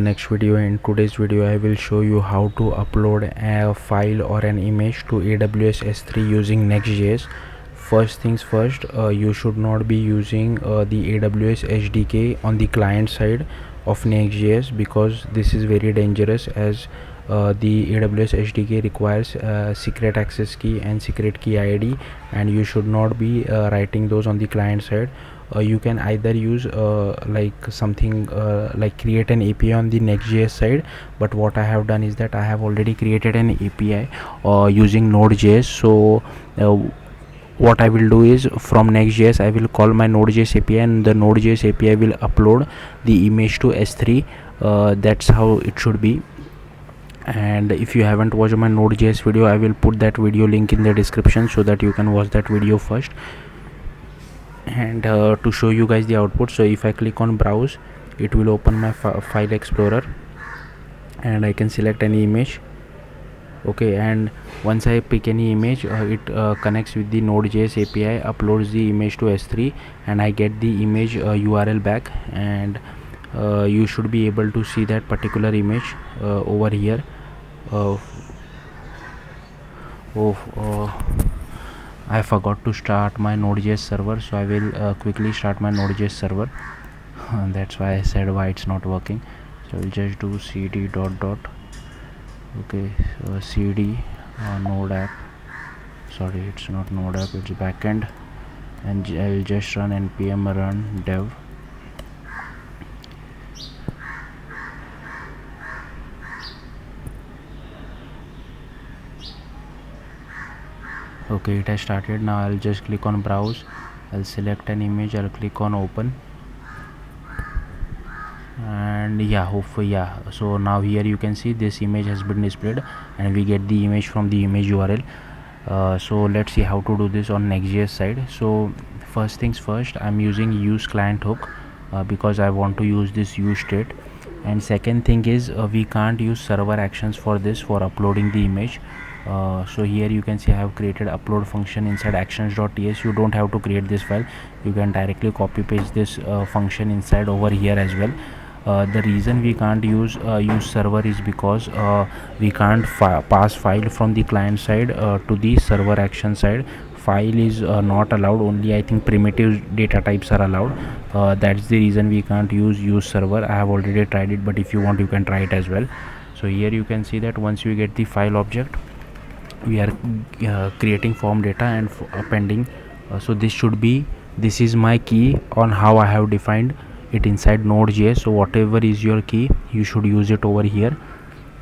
Next video. In today's video I will show you how to upload a file or an image to AWS S3 using Next.JS. First things first, you should not be using the AWS SDK on the client side of Next.JS, because this is very dangerous, as the AWS SDK requires secret access key and secret key ID, and you should not be writing those on the client side. You can either use like something like create an API on the Next.js side, but what I have done is that I have already created an API using Node.js. So what I will do is, from Next.js I will call my Node.js API, and the Node.js API will upload the image to S3. That's how it should be. And if you haven't watched my Node.js video, I will put that video link in the description so that you can watch that video first. And to show you guys the output, so if I click on browse, it will open my file explorer and I can select any image. Okay, and once I pick any image, it connects with the Node.js API, uploads the image to S3, and I get the image URL back. And you should be able to see that particular image over here. I forgot to start my Node.js server, so I will quickly start my Node.js server. That's why I said why it's not working. So I'll just do cd dot. Okay, so cd node app. Sorry, it's not node app, it's backend, and I'll just run npm run dev. Okay, it has started. Now I'll just click on browse, I'll select an image, I'll click on open, and so now here you can see this image has been displayed and we get the image from the image URL. So let's see how to do this on Next.js side. So first things first, I'm using use client hook because I want to use this use state. And second thing is, we can't use server actions for this, for uploading the image. So here you can see I have created upload function inside actions.ts. You don't have to create this file, you can directly copy paste this function inside over here as well. The reason we can't use server is because we can't pass file from the client side to the server action side. File is not allowed, only I think primitive data types are allowed. That's the reason we can't use server. I have already tried it, but if you want you can try it as well. So here you can see that once you get the file object, we are creating form data and appending. So this is my key on how I have defined it inside Node.js. So whatever is your key, you should use it over here.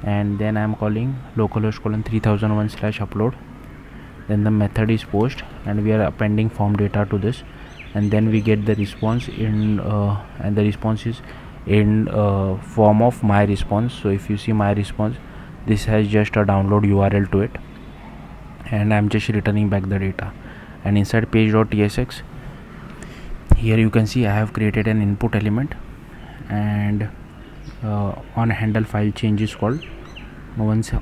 And then I'm calling localhost 3001/upload. Then the method is post, and we are appending form data to this, and then we get the response in and the response is in form of my response. So if you see my response, this has just a download URL to it, and I'm just returning back the data. And inside page.tsx, here you can see I have created an input element, and on handle file change is called. Once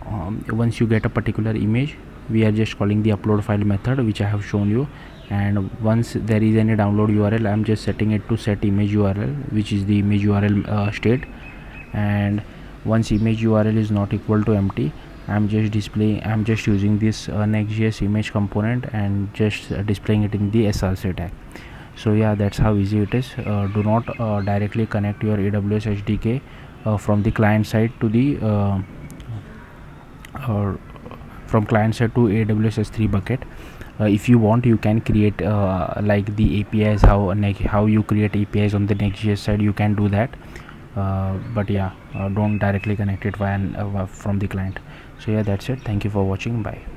you get a particular image, we are just calling the upload file method, which I have shown you. And once there is any download URL, I'm just setting it to set image URL, which is the image URL state. And once image URL is not equal to empty, I'm just using this Next.js image component and just displaying it in the src tag. So yeah, that's how easy it is. Do not directly connect your AWS SDK from the client side to the from client side to AWS S3 bucket. If you want, you can create like the APIs, how you create APIs on the Next.js side, you can do that. But yeah, don't directly connect it from the client. So yeah, that's it. Thank you for watching. Bye.